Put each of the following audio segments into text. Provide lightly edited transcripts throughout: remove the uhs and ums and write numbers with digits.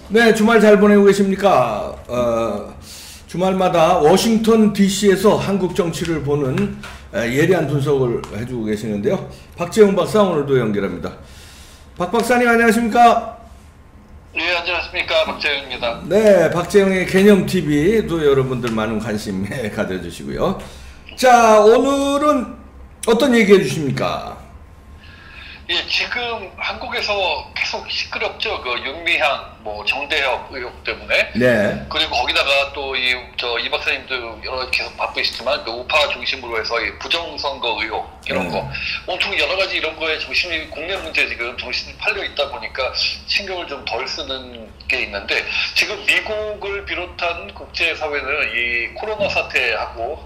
네, 주말 잘 보내고 계십니까? 주말마다 워싱턴 DC에서 한국 정치를 보는 예리한 분석을 해주고 계시는데요. 박재용 박사 오늘도 연결합니다. 박 박사님 안녕하십니까? 네, 안녕하십니까. 박재용입니다. 네, 박재용의 개념TV도 여러분들 많은 관심 가져주시고요. 자, 오늘은 어떤 얘기 해주십니까? 예, 지금 한국에서 계속 시끄럽죠. 그 윤미향, 정대협 의혹 때문에. 네. 그리고 거기다가 또 이 박사님도 계속 바쁘시지만 그 우파 중심으로 해서 이 부정선거 의혹 이런 거, 엄청 여러 가지 이런 거에 중심이 국내 문제 지금 정신이 팔려 있다 보니까 신경을 좀 덜 쓰는 게 있는데, 지금 미국을 비롯한 국제사회는 이 코로나 사태하고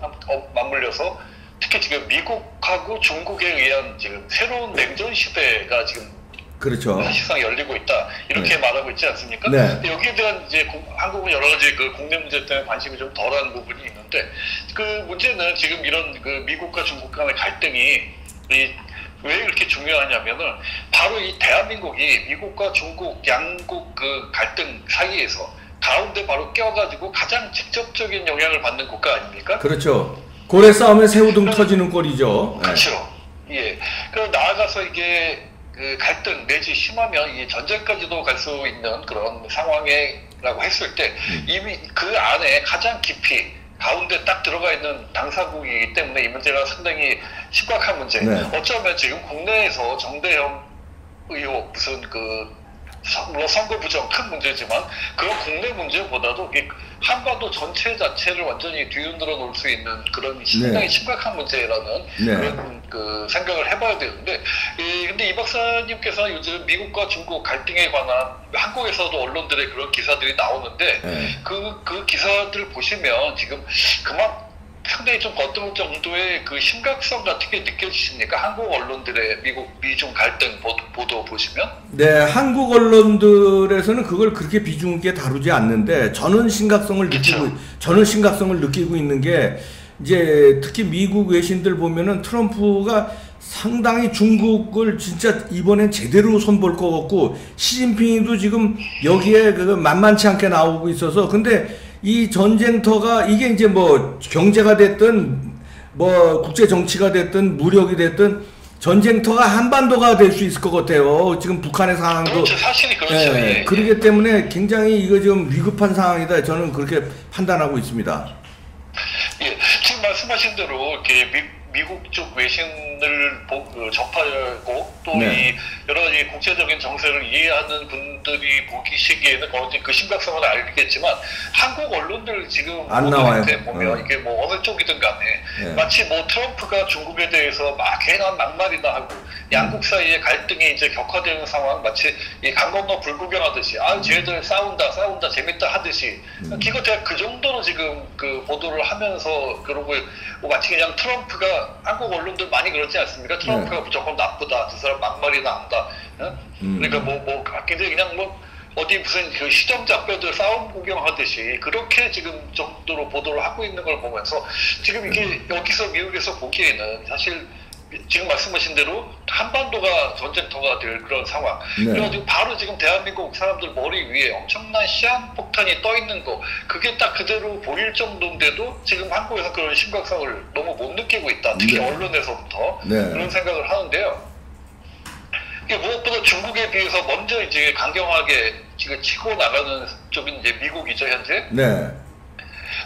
맞물려서 특히 지금 미국하고 중국에 의한 지금 새로운 냉전 시대가 지금 그렇죠. 사실상 열리고 있다 이렇게 말하고 있지 않습니까? 네. 여기에 대한 이제 한국은 여러 가지 그 국내 문제 때문에 관심이 좀 덜한 부분이 있는데, 그 문제는 지금 이런 그 미국과 중국 간의 갈등이 왜 이렇게 중요하냐면은 바로 이 대한민국이 미국과 중국 양국 그 갈등 사이에서 가운데 바로 껴가지고 가장 직접적인 영향을 받는 국가 아닙니까? 그렇죠. 고래 싸움에 새우등 터지는 꼴이죠. 그렇죠. 예. 그리고 나아가서 이게 그 갈등 내지 심하면 이 전쟁까지도 갈 수 있는 그런 상황이라고 했을 때 이미 그 안에 가장 깊이 가운데 딱 들어가 있는 당사국이기 때문에 이 문제가 상당히 심각한 문제. 네. 어쩌면 지금 국내에서 정대협 의혹 무슨 물론 선거 부정 큰 문제지만 그런 국내 문제보다도 한반도 전체 자체를 완전히 뒤흔들어 놓을 수 있는 그런 상당히 심각한 문제라는 그런 그 생각을 해봐야 되는데, 근데 이 박사님께서 요즘 미국과 중국 갈등에 관한 한국에서도 언론들의 그런 기사들이 나오는데 그 기사들 보시면 지금 상당히 좀 어떤 정도의 그 심각성 같은 게 느껴지십니까? 한국 언론들의 미중 갈등 보도 보시면? 네, 한국 언론들에서는 그걸 그렇게 비중 있게 다루지 않는데 저는 심각성을 느끼고 있는 게, 이제 특히 미국 외신들 보면은 트럼프가 상당히 중국을 진짜 이번엔 제대로 손볼 것 같고, 시진핑도 지금 여기에 만만치 않게 나오고 있어서, 근데 이 전쟁터가 이게 이제 경제가 됐든 국제 정치가 됐든 무력이 됐든 전쟁터가 한반도가 될 수 있을 것 같아요. 지금 북한의 상황도 그렇죠. 사실이 그렇죠. 예. 그렇기 때문에 굉장히 이거 지금 위급한 상황이다. 저는 그렇게 판단하고 있습니다. 예, 지금 말씀하신 대로 이렇게 미국 쪽 외신을 접하고 또 이 여러 가지 국제적인 정세를 이해하는 분들이 보시기에는 그 심각성은 알겠지만, 한국 언론들 지금 안 나와요. 보면 이게 어느 쪽이든 간에 마치 트럼프가 중국에 대해서 막 괜한 막말이나 하고 양국 사이의 갈등이 이제 격화되는 상황, 마치 이 강 건너 불구경하듯이 쟤들 싸운다 재밌다 하듯이 기껏해야 그 정도로 지금 그 보도를 하면서, 그러고 마치 그냥 트럼프가, 한국 언론들 많이 그렇지 않습니까? 트럼프가 무조건 나쁘다, 두 사람 막말이나 한다. 그러니까 굉장히 그냥 어디 무슨 그 시정잡배들 싸움 구경하듯이 그렇게 지금 정도로 보도를 하고 있는 걸 보면서, 지금 이게 여기서 미국에서 보기에는 사실 지금 말씀하신 대로 한반도가 전쟁터가 될 그런 상황. 그래가지고 바로 지금 대한민국 사람들 머리 위에 엄청난 시한폭탄이 떠 있는 거, 그게 딱 그대로 보일 정도인데도 지금 한국에서 그런 심각성을 너무 못 느끼고 있다. 특히 언론에서부터 그런 생각을 하는데요. 이게 무엇보다 중국에 비해서 먼저 이제 강경하게 지금 치고 나가는 쪽인 이제 미국이죠, 현재. 근데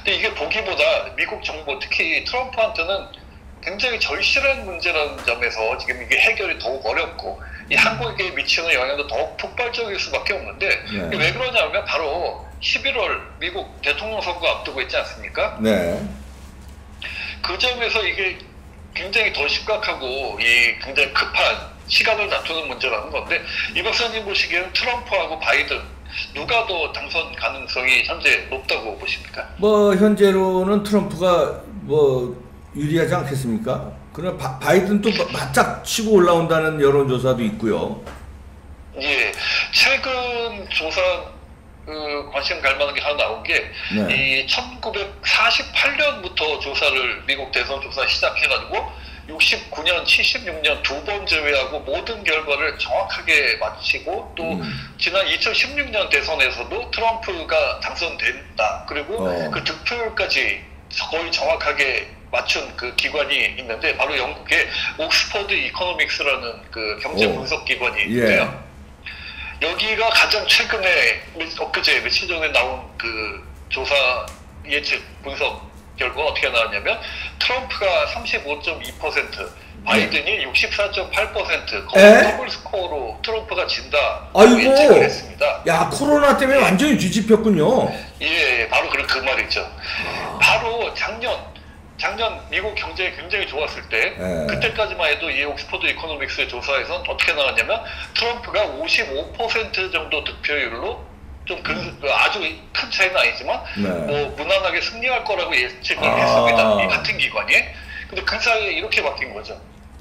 이게 보기보다 미국 정부, 특히 트럼프한테는 굉장히 절실한 문제라는 점에서 지금 이게 해결이 더욱 어렵고, 이 한국에 미치는 영향도 더욱 폭발적일 수밖에 없는데, 왜 그러냐면 바로 11월 미국 대통령 선거 앞두고 있지 않습니까? 그 점에서 이게 굉장히 더 심각하고 굉장히 급한 시간을 다투는 문제라는 건데, 이 박사님 보시기에는 트럼프하고 바이든 누가 더 당선 가능성이 현재 높다고 보십니까? 현재로는 트럼프가 유리하지 않겠습니까? 그러나 바이든 또 바짝 치고 올라온다는 여론조사도 있고요. 예, 최근 조사 관심 갈 만한 게 하나 나온 게, 이 1948년부터 조사를 미국 대선 조사 시작해가지고 69년, 76년 두 번 제외하고 모든 결과를 정확하게 마치고 또 지난 2016년 대선에서도 트럼프가 당선된다. 그리고 그 득표율까지 거의 정확하게 맞춘 그 기관이 있는데 바로 영국의 옥스퍼드 이코노믹스라는 그 경제 분석 기관이 있는데요. 여기가 가장 최근에 엊그제 며칠 전에 나온 그 조사 예측 분석 결과가 어떻게 나왔냐면 트럼프가 35.2%, 바이든이 64.8% 거의 더블 스코어로 트럼프가 진다. 예측을 했습니다. 야, 코로나 때문에 완전히 뒤집혔군요. 예, 바로 그 말이죠. 바로 작년 미국 경제가 굉장히 좋았을 때 그때까지만 해도 이 옥스퍼드 이코노믹스의 조사에선 어떻게 나왔냐면 트럼프가 55% 정도 득표율로 좀 아주 큰 차이는 아니지만 뭐 무난하게 승리할 거라고 예측을 했습니다. 이 같은 기관이. 근데 그 사이에 이렇게 바뀐 거죠.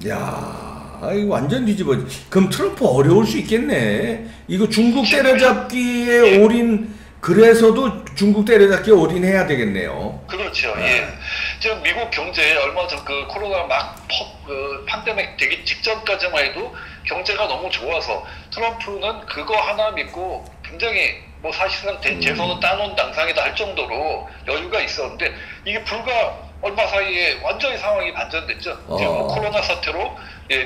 야, 이거 완전 뒤집어. 그럼 트럼프 어려울 수 있겠네. 이거 중국 때려잡기에 올인. 그래서도 중국 때려잡기에 올인해야 되겠네요. 그렇죠. 예. 지금 미국 경제 얼마 전 그 코로나 막 팬데믹 되기 직전까지만 해도 경제가 너무 좋아서 트럼프는 그거 하나 믿고 굉장히 뭐 사실상 재선은 따놓은 당상이다 할 정도로 여유가 있었는데 이게 불과 얼마 사이에 완전히 상황이 반전됐죠. 지금 코로나 사태로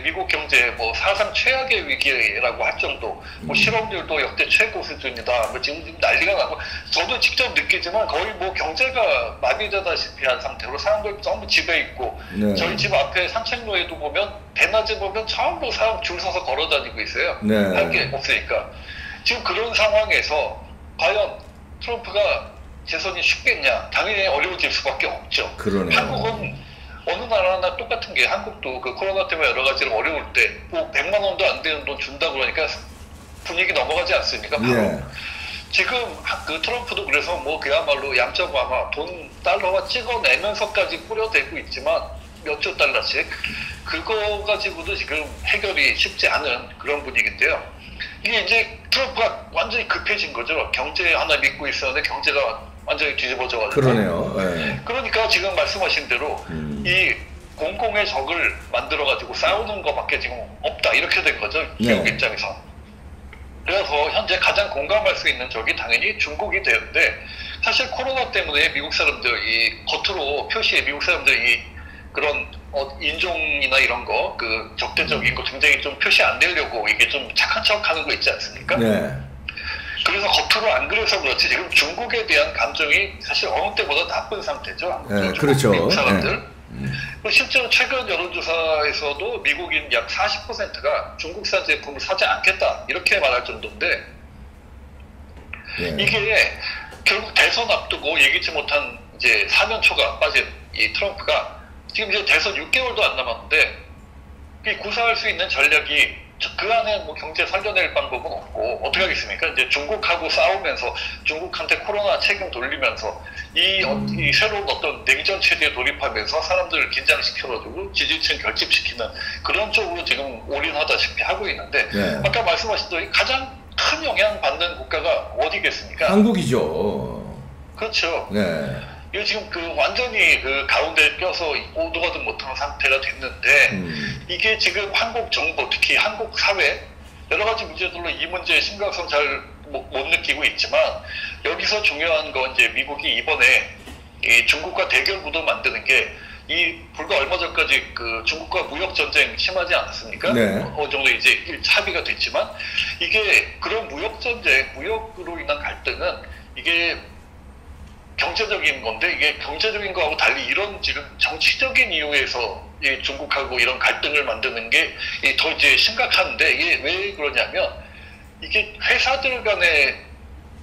미국 경제 뭐 사상 최악의 위기라고 할 정도, 뭐 실업률도 역대 최고 수준이다. 뭐 지금 난리가 나고 저도 직접 느끼지만 거의 뭐 경제가 마비되다시피 한 상태로 사람들 너무 집에 있고 저희 집 앞에 산책로에도 보면 대낮에 보면 처음으로 사람 줄 서서 걸어 다니고 있어요. 할 게 없으니까. 지금 그런 상황에서 과연 트럼프가 재선이 쉽겠냐? 당연히 어려워질 수밖에 없죠. 그러네요. 한국은 어느 나라나 똑같은 게 한국도 그 코로나 때문에 여러 가지로 어려울 때 뭐 100만 원도 안 되는 돈 준다 그러니까 분위기 넘어가지 않습니까? 바로. 지금 그 트럼프도 그래서 뭐 그야말로 얌전마마 돈 달러와 찍어내면서까지 뿌려대고 있지만 몇 조 달러씩 그거 가지고도 지금 해결이 쉽지 않은 그런 분위기인데요. 이게 이제 트럼프가 완전히 급해진 거죠. 경제 하나 믿고 있었는데 경제가 완전히 뒤집어져가지고. 그러네요. 그러니까 지금 말씀하신 대로 이 공공의 적을 만들어가지고 싸우는 것밖에 지금 없다 이렇게 된 거죠. 미국 입장에서. 그래서 현재 가장 공감할 수 있는 적이 당연히 중국이 되는데 사실 코로나 때문에 미국 사람들 이 겉으로 표시에 미국 사람들이 그런 인종이나 이런 거 그 적대적인 거 굉장히 좀 표시 안 되려고 이게 좀 착한 척 하는 거 있지 않습니까? 그래서 겉으로 안 그래서 그렇지 지금 중국에 대한 감정이 사실 어느 때보다 나쁜 상태죠. 그렇죠. 미국 사람들. 실제로 최근 여론조사에서도 미국인 약 40%가 중국산 제품을 사지 않겠다 이렇게 말할 정도인데 이게 결국 대선 앞두고 예기치 못한 이제 사면초가 빠진 이 트럼프가 지금 이제 대선 6개월도 안 남았는데 구사할 수 있는 전략이 그 안에 뭐 경제 살려낼 방법은 없고 어떻게 하겠습니까? 이제 중국하고 싸우면서 중국한테 코로나 책임 돌리면서 이 새로운 어떤 냉전 체제에 돌입하면서 사람들을 긴장시켜가지고 지지층 결집시키는 그런 쪽으로 지금 올인하다시피 하고 있는데 아까 말씀하신 가장 큰 영향 받는 국가가 어디겠습니까? 한국이죠. 그렇죠. 이거 지금 그 완전히 그 가운데 껴서 오도 가도 못하는 상태가 됐는데 이게 지금 한국 정부 특히 한국 사회 여러 가지 문제들로 이 문제의 심각성 잘 못 느끼고 있지만 여기서 중요한 건 이제 미국이 이번에 이 중국과 대결 구도 만드는 게 이 불과 얼마 전까지 그 중국과 무역 전쟁 심하지 않았습니까? 어느 정도 이제 합의가 됐지만 이게 그런 무역 전쟁, 무역으로 인한 갈등은 이게 경제적인 건데 이게 경제적인 거하고 달리 이런 지금 정치적인 이유에서 이 중국하고 이런 갈등을 만드는 게 더 이제 심각한데 이게 왜 그러냐면 이게 회사들 간의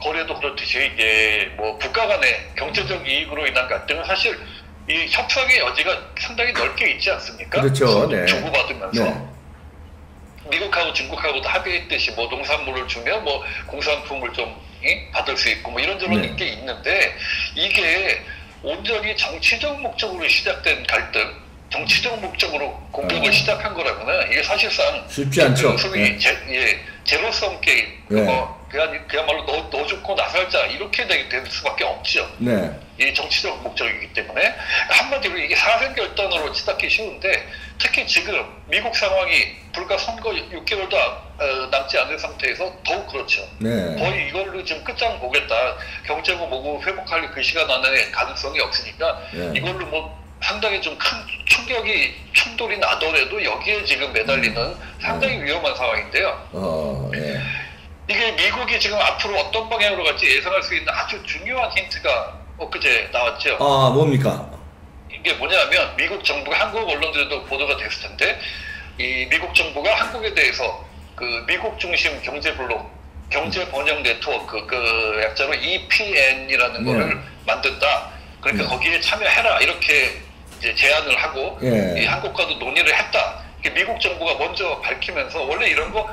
거래도 그렇듯이 이제 뭐 국가 간의 경제적 이익으로 인한 갈등은 사실 이 협상의 여지가 상당히 넓게 있지 않습니까? 그렇죠. 주고받으면서 미국하고 중국하고도 합의했듯이 뭐 농산물을 주면 뭐 공산품을 좀 받을 수 있고 뭐 이런저런 게 있는데 이게 온전히 정치적 목적으로 시작된 갈등, 정치적 목적으로 공격을 시작한 거라면은 이게 사실상 쉽지 않죠. 소위 제로섬 게임, 그야말로 너 죽고 나 살자 이렇게 될 수밖에 없죠. 이 정치적 목적이기 때문에 한마디로 이게 사생결단으로 치닫기 쉬운데 특히 지금 미국 상황이 불과 선거 6개월도 남지 않은 상태에서 더욱 그렇죠. 네. 거의 이걸로 지금 끝장 보겠다. 경제고 뭐고 회복할 그 시간 안에 가능성이 없으니까 네. 이걸로 뭐 상당히 좀 큰 충돌이 나더라도 여기에 지금 매달리는 상당히 위험한 상황인데요. 예. 이게 미국이 지금 앞으로 어떤 방향으로 갈지 예상할 수 있는 아주 중요한 힌트가 엊그제 나왔죠. 아, 뭡니까? 이게 뭐냐면 미국 정부가 한국 언론들도 보도가 됐을 텐데 이 미국 정부가 한국에 대해서 그 미국 중심 경제 블록, 경제 번영 네트워크 그 약자로 EPN이라는 거를 만든다. 그러니까 거기에 참여해라 이렇게 이제 제안을 하고 이 한국과도 논의를 했다. 미국 정부가 먼저 밝히면서 원래 이런 거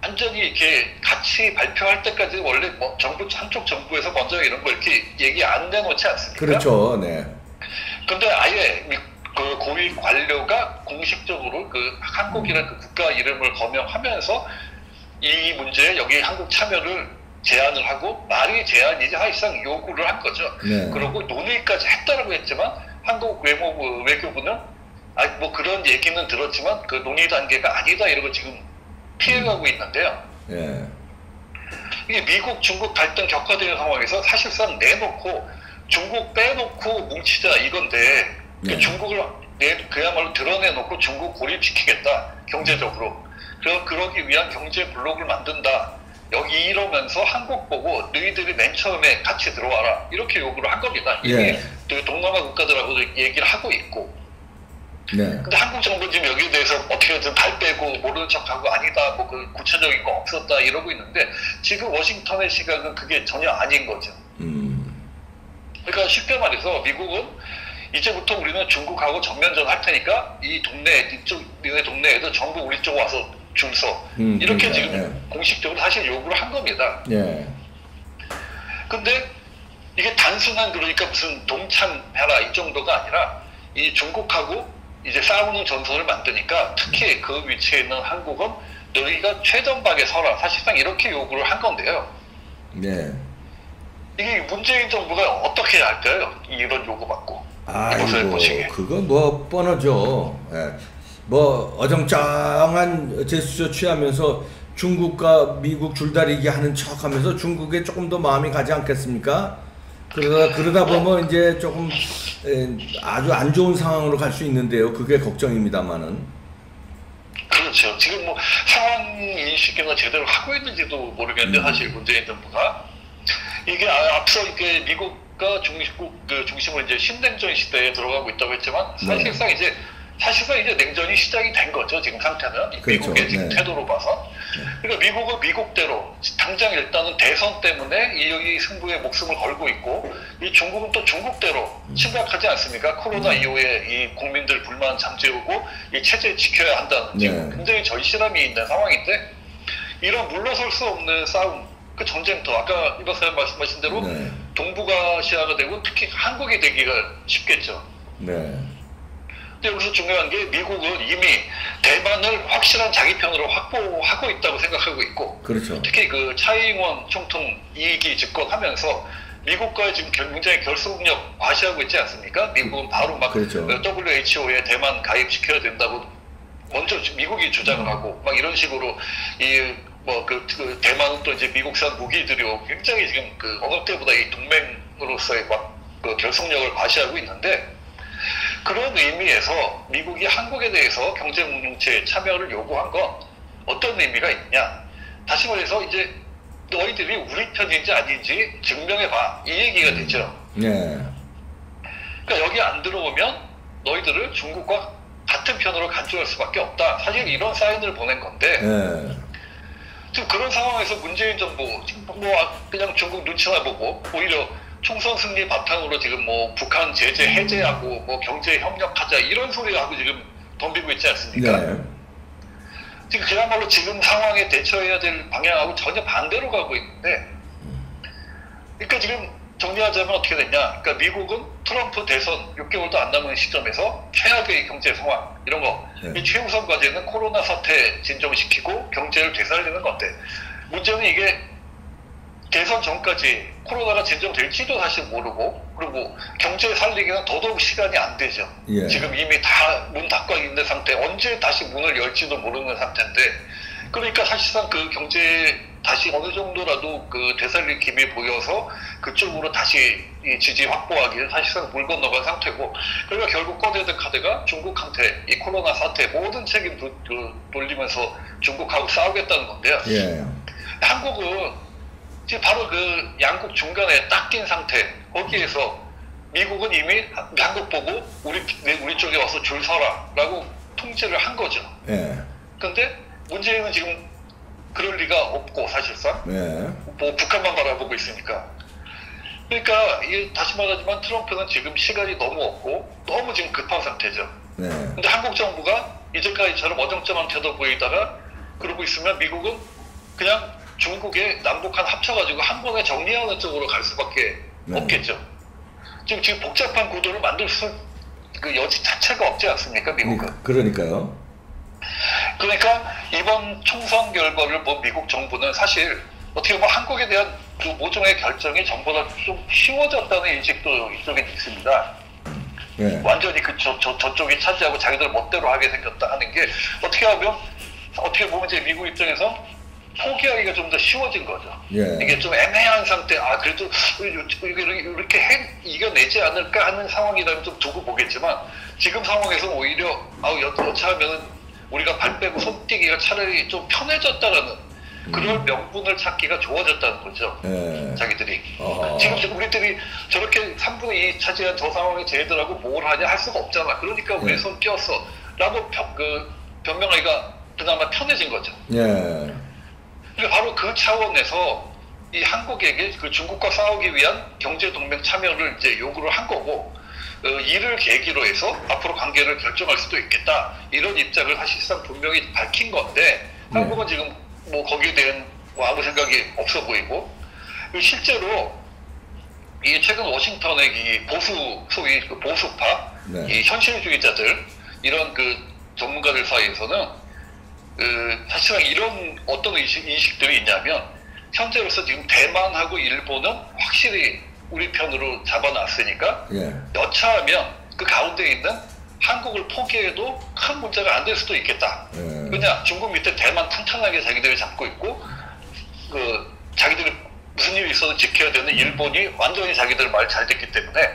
완전히 이렇게 같이 발표할 때까지 원래 뭐 정부 한쪽 정부에서 먼저 이런 거 이렇게 얘기 안 내놓지 않습니까? 그렇죠. 네. 근데 아예 그 고위 관료가 공식적으로 그 한국이라는 그 국가 이름을 거명하면서 이 문제에 여기 한국 참여를 제안을 하고 말이 제안이지 사실상 요구를 한 거죠. 네. 그리고 논의까지 했다라고 했지만 한국 외교부는 뭐 그런 얘기는 들었지만 그 논의 단계가 아니다 이러고 지금 피해가고 있는데요. 예. 이게 미국 중국 갈등 격화되는 상황에서 사실상 내놓고 중국 빼놓고 뭉치자 이건데 중국을 그야말로 드러내놓고 중국 고립시키겠다 경제적으로. 그러기 위한 경제 블록을 만든다. 여기 이러면서 한국 보고 너희들이 맨 처음에 같이 들어와라 이렇게 요구를 한 겁니다. 이미 그 동남아 국가들하고도 얘기를 하고 있고. 근데 한국 정부는 지금 여기에 대해서 어떻게든 발 빼고 모르는 척하고 아니다 뭐 그 구체적인 거 없었다 이러고 있는데 지금 워싱턴의 시각은 그게 전혀 아닌 거죠. 그러니까 쉽게 말해서 미국은 이제부터 우리는 중국하고 전면전 할 테니까 이 동네 이쪽 너네 동네에도 전부 우리 쪽 와서 줄 서 이렇게 지금 공식적으로 사실 요구를 한 겁니다. 근데 이게 단순한 그러니까 무슨 동참해라 이 정도가 아니라 이 중국하고 이제 싸우는 전선을 만드니까 특히 그 위치에 있는 한국은 너희가 최전방에 서라 사실상 이렇게 요구를 한 건데요. 이게 문재인 정부가 어떻게 할까요? 이런 요구 받고. 아이고 그거 뭐 뻔하죠. 뭐 어정쩡한 제스처 취하면서 중국과 미국 줄다리기 하는 척하면서 중국에 조금 더 마음이 가지 않겠습니까? 그러다 보면 이제 조금 아주 안 좋은 상황으로 갈 수 있는데요. 그게 걱정입니다만은. 그렇죠. 지금 뭐 상황 인식이나 제대로 하고 있는지도 모르겠는데 사실 문재인 정부가 이게 앞서 이렇게 미국과 중심으로 이제 신냉전 시대에 들어가고 있다고 했지만 사실상 이제 냉전이 시작이 된 거죠. 지금 상태는 미국의 지금 태도로 봐서. 그러니까 미국은 미국대로 당장 일단은 대선 때문에 이 승부에 목숨을 걸고 있고 이 중국은 또 중국대로 심각하지 않습니까? 코로나 이후에 이 국민들 불만 잠재우고 이 체제 지켜야 한다는 지금 굉장히 절실함이 있는 상황인데 이런 물러설 수 없는 싸움 그 전쟁터 아까 이 박사님 말씀하신 대로 동북아 시아가 되고 특히 한국이 되기가 쉽겠죠. 근데 여기서 중요한 게 미국은 이미 대만을 확실한 자기 편으로 확보하고 있다고 생각하고 있고 특히 그 차이잉원 총통 2기 집권하면서 미국과의 지금 굉장히 결속력 과시하고 있지 않습니까? 미국은 바로 막 WHO에 대만 가입시켜야 된다고 먼저 미국이 주장을 하고 막 이런 식으로 그 대만은 또 이제 미국산 무기들이 굉장히 지금 그 어느 때보다 이 동맹으로서의 막 그 결속력을 과시하고 있는데 그런 의미에서 미국이 한국에 대해서 경제공동체에 참여를 요구한 건 어떤 의미가 있냐? 다시 말해서 이제 너희들이 우리 편인지 아닌지 증명해봐 이 얘기가 되죠. 그러니까 여기 안 들어오면 너희들을 중국과 같은 편으로 간주할 수밖에 없다. 사실 이런 사인을 보낸 건데 지금 그런 상황에서 문재인 정부 뭐 그냥 중국 눈치나 보고 오히려 총선 승리 바탕으로 지금 뭐 북한 제재 해제하고 뭐 경제 협력하자 이런 소리 하고 지금 덤비고 있지 않습니까? 지금 그야말로 지금 상황에 대처해야 될 방향하고 전혀 반대로 가고 있는데 그러니까 지금 정리하자면 어떻게 됐냐? 그러니까 미국은 트럼프 대선 6개월도 안 남은 시점에서 최악의 경제 상황 이런 거 이 최우선 과제는 코로나 사태 진정시키고 경제를 되살리는 건데 문제는 이게 대선 전까지 코로나가 진정될지도 사실 모르고, 그리고 경제 살리기는 더더욱 시간이 안 되죠. 예. 지금 이미 다 문 닫고 있는 상태, 언제 다시 문을 열지도 모르는 상태인데, 그러니까 사실상 그 경제 다시 어느 정도라도 그 되살림이 보여서 그쪽으로 다시 이 지지 확보하기는 사실상 물 건너간 상태고, 그러니까 결국 꺼내든 카드가 중국한테 이 코로나 사태 모든 책임 돌리면서 중국하고 싸우겠다는 건데요. 예. 한국은 지금 바로 그 양국 중간에 딱 낀 상태, 거기에서 미국은 이미 한국 보고 우리 쪽에 와서 줄 서라라고 통제를 한 거죠. 예. 근데 문제는 지금 그럴 리가 없고, 사실상 뭐 북한만 바라보고 있으니까. 그러니까 이게 다시 말하지만 트럼프는 지금 시간이 너무 없고 너무 지금 급한 상태죠. 근데 한국 정부가 이제까지처럼 어정쩡한 태도 보이다가 그러고 있으면 미국은 그냥 중국의 남북한 합쳐가지고 한 번에 정리하는 쪽으로 갈 수밖에 없겠죠. 지금 복잡한 구도를 만들 그 여지 자체가 없지 않습니까, 미국은? 그러니까요. 그러니까 이번 총선 결과를 본 미국 정부는 사실 어떻게 보면 한국에 대한 그 모종의 결정이 전보다 좀 쉬워졌다는 인식도 이쪽에 있습니다. 완전히 저쪽이 차지하고 자기들 멋대로 하게 생겼다 하는 게 어떻게 보면 이제 미국 입장에서 포기하기가 좀 더 쉬워진 거죠. 이게 좀 애매한 상태, 그래도 이렇게 이겨내지 않을까 하는 상황이라면 좀 두고 보겠지만, 지금 상황에서 오히려 여차하면 우리가 발 빼고 손 떼기가 차라리 좀 편해졌다라는 그런 명분을 찾기가 좋아졌다는 거죠. 자기들이. 지금 우리들이 저렇게 3분의 2 차지한 저 상황에 쟤들하고 뭘 하냐 할 수가 없잖아. 그러니까 우리 손 띄었어 라고 변명하기가 그나마 편해진 거죠. 그러니까 바로 그 차원에서 이 한국에게 그 중국과 싸우기 위한 경제동맹 참여를 이제 요구를 한 거고, 이를 계기로 해서 앞으로 관계를 결정할 수도 있겠다, 이런 입장을 사실상 분명히 밝힌 건데, 한국은 지금 뭐 거기에 대한 뭐 아무 생각이 없어 보이고, 실제로 이 최근 워싱턴의 이 소위 그 보수파, 이 현실주의자들, 이런 그 전문가들 사이에서는 사실상 이런 어떤 인식들이 있냐면, 현재로서 지금 대만하고 일본은 확실히 우리 편으로 잡아놨으니까 여차하면 그 가운데 있는 한국을 포기해도 큰 문제가 안 될 수도 있겠다. 그냥 중국 밑에 대만 탄탄하게 자기들이 잡고 있고, 자기들이 무슨 일이 있어도 지켜야 되는 일본이 완전히 자기들 말 잘 듣기 때문에,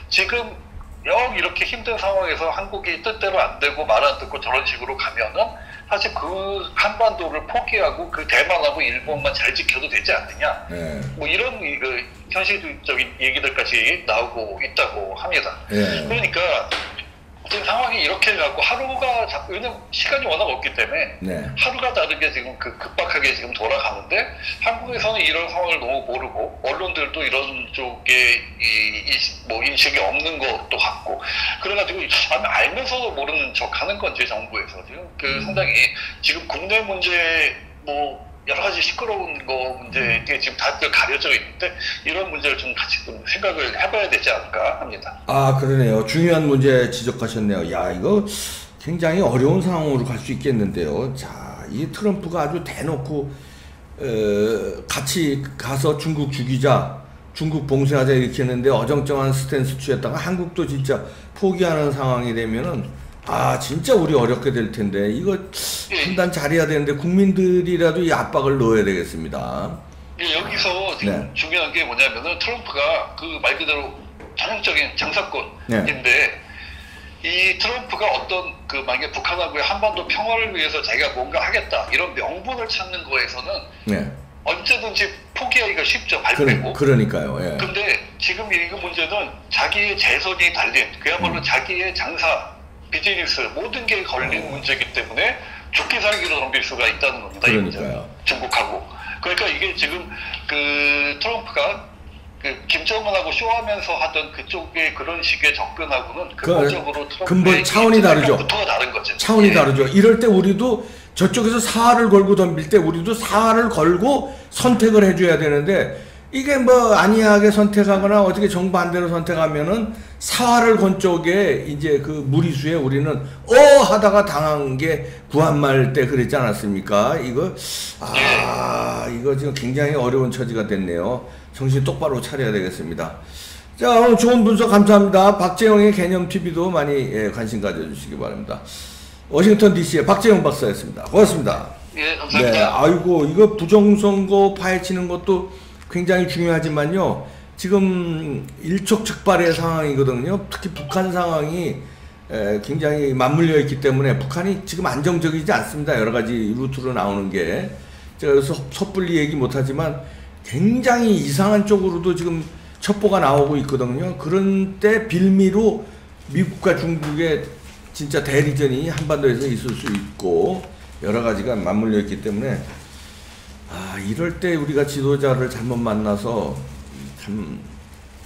지금 이렇게 힘든 상황에서 한국이 뜻대로 안 되고 말 안 듣고 저런 식으로 가면은 사실 그 한반도를 포기하고 그 대만하고 일본만 잘 지켜도 되지 않느냐, 뭐 이런 그 현실적인 얘기들까지 나오고 있다고 합니다. 그러니까 지금 상황이 이렇게 갖고 왜냐면 시간이 워낙 없기 때문에 하루가 다르게 지금 급박하게 지금 돌아가는데, 한국에서는 이런 상황을 너무 모르고 언론들도 이런 쪽에 뭐 인식이 없는 것도 같고, 그래가지고 알면서도 모르는 척 하는 건지, 정부에서 지금 상당히 지금 국내 문제 뭐 여러 가지 시끄러운 거 문제에 지금 다들 가려져 있는데, 이런 문제를 좀 같이 좀 생각을 해봐야 되지 않을까 합니다. 그러네요. 중요한 문제 지적하셨네요. 이거 굉장히 어려운 상황으로 갈 수 있겠는데요. 자, 이 트럼프가 아주 대놓고 같이 가서 중국 죽이자, 중국 봉쇄하자 이렇게 했는데 어정쩡한 스탠스 취했다가 한국도 진짜 포기하는 상황이 되면은 진짜 우리 어렵게 될 텐데, 이거 판단 잘해야 되는데 국민들이라도 이 압박을 넣어야 되겠습니다. 여기서 지금 중요한 게 뭐냐면은, 트럼프가 그 말 그대로 전형적인 장사꾼인데, 이 트럼프가 어떤 만약에 북한하고의 한반도 평화를 위해서 자기가 뭔가 하겠다 이런 명분을 찾는 거에서는 언제든지 포기하기가 쉽죠, 발 빼고. 그러니까요. 근데 지금 이 문제는 자기의 재선이 달린, 그야말로 자기의 장사, 비즈니스 모든 게 걸린 문제이기 때문에 죽기 살기로 덤빌 수가 있다는 겁니다. 그러니까요. 중국하고. 그러니까 이게 지금 트럼프가 김정은하고 쇼하면서 하던 그쪽의 그런 식의 접근하고는 근본적으로 근본 차원이 다르죠. 부터가 다른 거죠. 차원이 다르죠. 이럴 때 우리도 저쪽에서 사활을 걸고 덤빌 때 우리도 사활을 걸고 선택을 해줘야 되는데, 이게 뭐 안이하게 선택하거나 어떻게 정반대로 선택하면은 사활을 건 쪽에 이제 그 무리수에 우리는 하다가 당한 게 구한말 때 그랬지 않았습니까? 이거 이거 지금 굉장히 어려운 처지가 됐네요. 정신 똑바로 차려야 되겠습니다. 자, 오늘 좋은 분석 감사합니다. 박재영의 개념TV도 많이 관심 가져주시기 바랍니다. 워싱턴 DC의 박재영 박사였습니다. 고맙습니다. 예, 감사합니다. 네, 아이고 이거 부정선거 파헤치는 것도 굉장히 중요하지만요. 지금 일촉즉발의 상황이거든요. 특히 북한 상황이 굉장히 맞물려 있기 때문에 북한이 지금 안정적이지 않습니다. 여러 가지 루트로 나오는 게. 제가 그래서 섣불리 얘기 못하지만 굉장히 이상한 쪽으로도 지금 첩보가 나오고 있거든요. 그런 때 빌미로 미국과 중국의 진짜 대리전이 한반도에서 있을 수 있고 여러 가지가 맞물려 있기 때문에 이럴 때 우리가 지도자를 잘못 만나서 참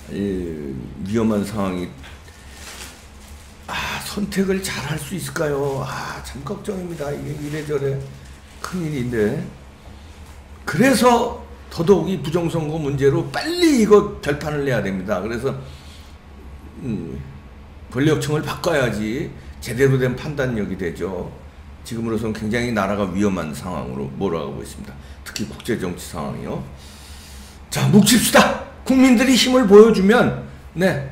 위험한 상황이 선택을 잘 할 수 있을까요? 참 걱정입니다. 이게 이래저래 큰일인데 그래서 더더욱 이 부정선거 문제로 빨리 이거 결판을 내야 됩니다. 그래서 권력층을 바꿔야지 제대로 된 판단력이 되죠. 지금으로서는 굉장히 나라가 위험한 상황으로 몰아가고 있습니다. 특히 국제정치 상황이요. 자, 묵힙시다. 국민들이 힘을 보여주면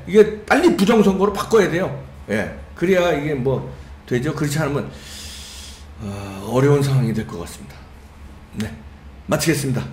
이게 빨리 부정선거로 바꿔야 돼요. 예, 그래야 이게 뭐 되죠. 그렇지 않으면 어려운 상황이 될 것 같습니다. 네, 마치겠습니다.